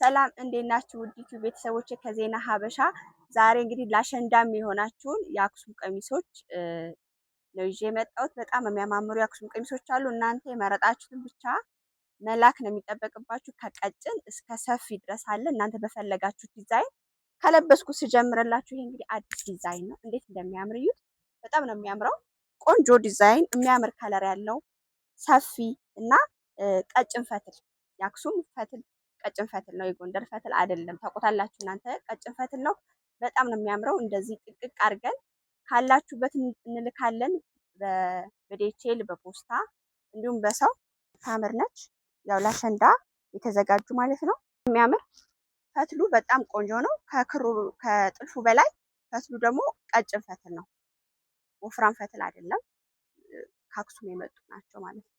ሰላም እንዴት ናችሁ? ውድ ዩቲዩብ ቤተሰቦቼ ከዜና ሀበሻ ዛሬ እንግዲህ ለአሸንዳ የሚሆናችሁን የአክሱም ቀሚሶች ነው ይዤ የመጣሁት። በጣም የሚያማምሩ የአክሱም ቀሚሶች አሉ። እናንተ የመረጣችሁትን ብቻ መላክ ነው የሚጠበቅባችሁ። ከቀጭን እስከ ሰፊ ድረስ አለ። እናንተ በፈለጋችሁት ዲዛይን ከለበስኩ ስጀምርላችሁ። ይሄ እንግዲህ አዲስ ዲዛይን ነው። እንዴት እንደሚያምር እዩት። በጣም ነው የሚያምረው። ቆንጆ ዲዛይን፣ የሚያምር ከለር ያለው ሰፊ እና ቀጭን ፈትል፣ የአክሱም ፈትል ቀጭን ፈትል ነው። የጎንደር ፈትል አይደለም። ታውቁታላችሁ እናንተ። ቀጭን ፈትል ነው። በጣም ነው የሚያምረው። እንደዚህ ጥቅቅ አድርገን ካላችሁበት እንልካለን። በዴቼል በፖስታ እንዲሁም በሰው ታምር ነች። ያው ለአሸንዳ የተዘጋጁ ማለት ነው። የሚያምር ፈትሉ በጣም ቆንጆ ነው። ከጥልፉ በላይ ፈትሉ ደግሞ ቀጭን ፈትል ነው። ወፍራም ፈትል አይደለም። ከአክሱም የመጡ ናቸው ማለት ነው።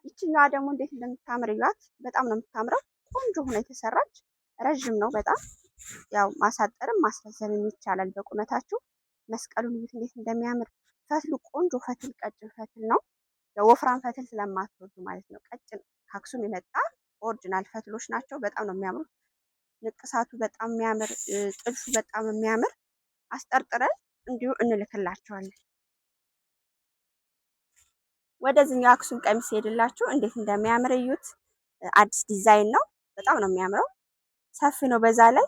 ይችኛዋ ደግሞ እንዴት እንደምታምር እዩት። በጣም ነው የምታምረው። ቆንጆ ሆና የተሰራች ረዥም ነው በጣም ያው ማሳጠርም ማስረዘምም ይቻላል በቁመታችሁ። መስቀሉን እዩት እንዴት እንደሚያምር። ፈትሉ ቆንጆ ፈትል ቀጭን ፈትል ነው። ወፍራም ፈትል ስለማትወዱ ማለት ነው። ቀጭን ከአክሱም የመጣ ኦሪጂናል ፈትሎች ናቸው። በጣም ነው የሚያምሩት። ንቅሳቱ በጣም የሚያምር፣ ጥልፉ በጣም የሚያምር። አስጠርጥረን እንዲሁ እንልክላቸዋለን። ወደዚህኛው አክሱም ቀሚስ ሄድላችሁ እንዴት እንደሚያምር እዩት። አዲስ ዲዛይን ነው። በጣም ነው የሚያምረው። ሰፊ ነው። በዛ ላይ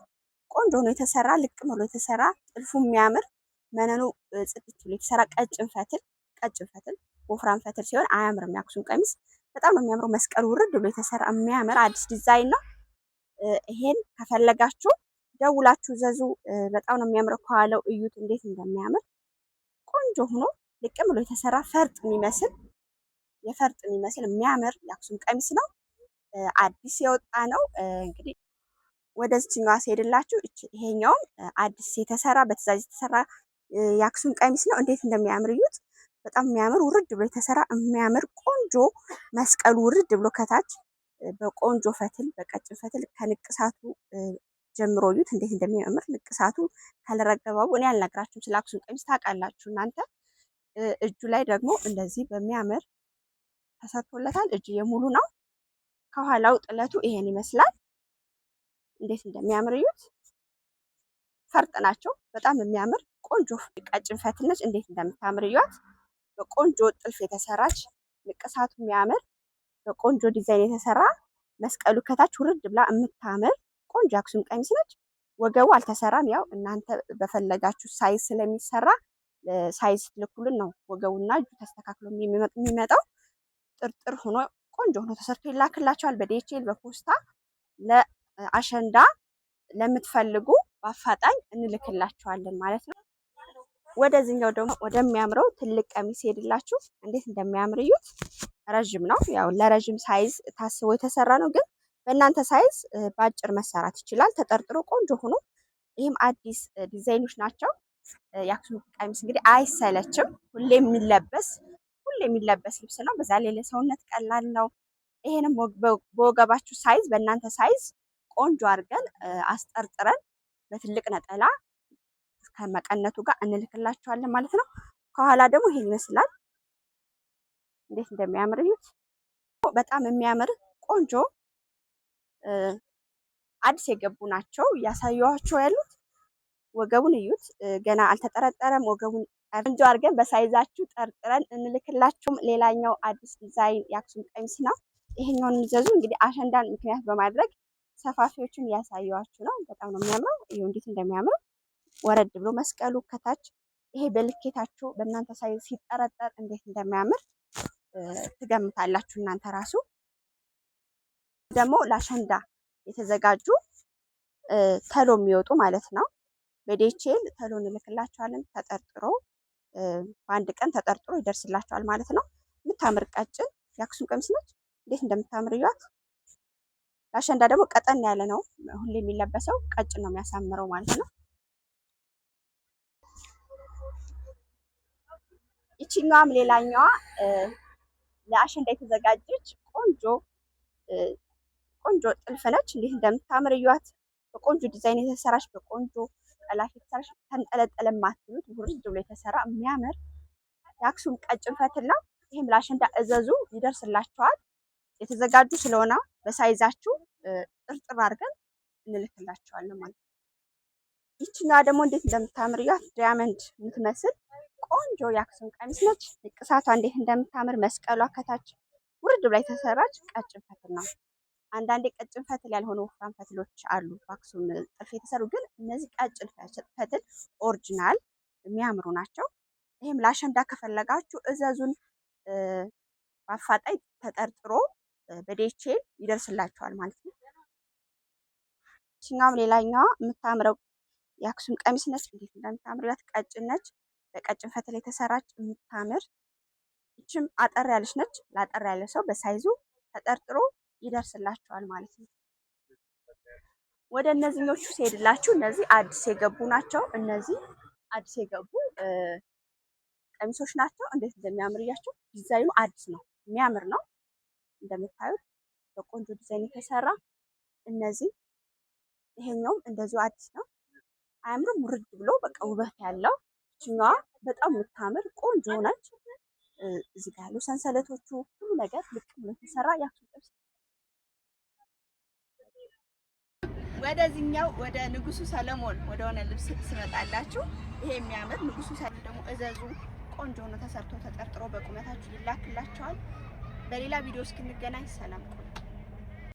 ቆንጆ ነው የተሰራ፣ ልቅም ብሎ የተሰራ፣ ጥልፉ የሚያምር፣ መነኑ ጽድት ብሎ የተሰራ ቀጭን ፈትል ወፍራም ፈትል ሲሆን አያምርም። የአክሱም ቀሚስ በጣም ነው የሚያምረው። መስቀሉ ውርድ ብሎ የተሰራ የሚያምር አዲስ ዲዛይን ነው። ይሄን ከፈለጋችሁ ደውላችሁ ዘዙ። በጣም ነው የሚያምረው። ከኋላው እዩት እንዴት እንደሚያምር ቆንጆ ሆኖ ልቅም ብሎ የተሰራ ፈርጥ የሚመስል የሚያምር የአክሱም ቀሚስ ነው። አዲስ የወጣ ነው። እንግዲህ ወደዚህኛዋ ሲሄድላችሁ ይሄኛውም አዲስ የተሰራ በትዕዛዝ የተሰራ የአክሱም ቀሚስ ነው። እንዴት እንደሚያምር እዩት። በጣም የሚያምር ውርድ ብሎ የተሰራ የሚያምር ቆንጆ መስቀሉ ውርድ ብሎ ከታች በቆንጆ ፈትል በቀጭን ፈትል ከንቅሳቱ ጀምሮ እዩት እንዴት እንደሚያምር። ንቅሳቱ ካለረገባቡ እኔ አልነግራችሁም። ስለ አክሱም ቀሚስ ታውቃላችሁ እናንተ። እጁ ላይ ደግሞ እንደዚህ በሚያምር ተሰርቶለታል። እጅ የሙሉ ነው። ከኋላው ጥለቱ ይሄን ይመስላል። እንዴት እንደሚያምር እዩት። ፈርጥ ናቸው። በጣም የሚያምር ቆንጆ ቀጭን ፈትል ነች። እንዴት እንደምታምር እዩት። በቆንጆ ጥልፍ የተሰራች ንቅሳቱ የሚያምር በቆንጆ ዲዛይን የተሰራ መስቀሉ ከታች ውርድ ብላ የምታምር ቆንጆ አክሱም ቀሚስ ነች። ወገቡ አልተሰራም። ያው እናንተ በፈለጋችሁ ሳይዝ ስለሚሰራ ሳይዝ ልኩልን ነው ወገቡና እጁ ተስተካክሎ የሚመጣው። ጥርጥር ሆኖ ቆንጆ ሆኖ ተሰርቶ ይላክላቸዋል። በዴቼል በፖስታ ለአሸንዳ ለምትፈልጉ በአፋጣኝ እንልክላቸዋለን ማለት ነው። ወደዚህኛው ደግሞ ወደሚያምረው ትልቅ ቀሚስ ሄድላችሁ እንዴት እንደሚያምር እዩት። ረዥም ነው። ያው ለረዥም ሳይዝ ታስቦ የተሰራ ነው። ግን በእናንተ ሳይዝ በአጭር መሰራት ይችላል። ተጠርጥሮ ቆንጆ ሆኖ ይህም አዲስ ዲዛይኖች ናቸው። የአክሱም ቀሚስ እንግዲህ አይሰለችም። ሁሌ የሚለበስ ልብስ ነው። በዛ ላይ ለሰውነት ቀላል ነው። ይሄንም በወገባችሁ ሳይዝ በእናንተ ሳይዝ ቆንጆ አድርገን አስጠርጥረን በትልቅ ነጠላ ከመቀነቱ ጋር እንልክላቸዋለን ማለት ነው። ከኋላ ደግሞ ይሄን ይመስላል። እንዴት እንደሚያምር እዩት። በጣም የሚያምር ቆንጆ አዲስ የገቡ ናቸው እያሳየኋቸው ያሉት። ወገቡን እዩት። ገና አልተጠረጠረም። ወገቡን ቆንጆ አድርገን በሳይዛችሁ ጠርጥረን እንልክላችሁም። ሌላኛው አዲስ ዲዛይን የአክሱም ቀሚስ ነው። ይሄኛውን የሚዘዙ እንግዲህ አሸንዳን ምክንያት በማድረግ ሰፋፊዎችን እያሳየኋችሁ ነው። በጣም ነው የሚያምረው። ይሄው እንዴት እንደሚያምር ወረድ ብሎ መስቀሉ ከታች ይሄ በልኬታችሁ በእናንተ ሳይዝ ሲጠረጠር እንዴት እንደሚያምር ትገምታላችሁ እናንተ ራሱ። ደግሞ ለአሸንዳ የተዘጋጁ ተሎ የሚወጡ ማለት ነው። በዴቼል ተሎ እንልክላቸዋለን። ተጠርጥሮ በአንድ ቀን ተጠርጥሮ ይደርስላቸዋል ማለት ነው። የምታምር ቀጭን የአክሱም ቀሚስ ነች። እንዴት እንደምታምር እዩት። ለአሸንዳ ደግሞ ቀጠን ያለ ነው ሁሌ የሚለበሰው። ቀጭን ነው የሚያሳምረው ማለት ነው። ይችኛዋም ሌላኛዋ ለአሸንዳ የተዘጋጀች ቆንጆ ጥልፍ ነች። እንዴት እንደምታምር እዩት። በቆንጆ ዲዛይን የተሰራች በቆንጆ ጠላፊ የተሰራች ተንጠለጠለ ማትሉት ውርድ ብሎ የተሰራ የሚያምር የአክሱም ቀጭን ፈትል ነው። ይህም ለአሸንዳ እዘዙ ይደርስላችኋል። የተዘጋጁ ስለሆነ በሳይዛችሁ ጥርጥር አድርገን እንልክላችኋለን ማለት ነው። ይችኛዋ ደግሞ እንዴት እንደምታምር ያት ዳያመንድ የምትመስል ቆንጆ የአክሱም ቀሚስ ነች። ንቅሳቷ እንዴት እንደምታምር መስቀሏ ከታች ውርድ ብላ የተሰራች ቀጭን ፈትል ነው። አንዳንዴ ቀጭን ፈትል ያልሆኑ ወፍራም ፈትሎች አሉ በአክሱም ጥልፍ የተሰሩ፣ ግን እነዚህ ቀጭን ፈትል ኦሪጂናል የሚያምሩ ናቸው። ይህም ለአሸንዳ ከፈለጋችሁ እዘዙን። በአፋጣኝ ተጠርጥሮ በዴቼል ይደርስላችኋል ማለት ነው። ይችኛውም ሌላኛዋ የምታምረው የአክሱም ቀሚስ ነች። እንዴት እንደምታምር ያት ቀጭን ነች፣ በቀጭን ፈትል የተሰራች የምታምር። ይችም አጠር ያለች ነች። ላጠር ያለ ሰው በሳይዙ ተጠርጥሮ ይደርስላችኋል ማለት ነው። ወደ እነዚህኞቹ ሲሄድላችሁ እነዚህ አዲስ የገቡ ናቸው። እነዚህ አዲስ የገቡ ቀሚሶች ናቸው። እንዴት እንደሚያምር እያቸው። ዲዛይኑ አዲስ ነው፣ የሚያምር ነው። እንደምታዩት በቆንጆ ዲዛይን የተሰራ እነዚህ። ይሄኛውም እንደዚሁ አዲስ ነው። አያምርም? ውርድ ብሎ በቃ ውበት ያለው። ይችኛዋ በጣም የምታምር ቆንጆ ነች። እዚህ ጋር ያሉ ሰንሰለቶቹ ሁሉ ነገር ልቅ ብሎ የተሰራ የአክሱም ቀሚስ። ወደዚህኛው ወደ ንጉሱ ሰለሞን ወደሆነ ልብስ ስመጣላችሁ ይሄ የሚያምር ንጉሱ ሰለሞን ደግሞ እዘዙ። ቆንጆ ነው ተሰርቶ ተጠርጥሮ በቁመታችሁ ይላክላችኋል። በሌላ ቪዲዮ እስክንገናኝ ሰላም።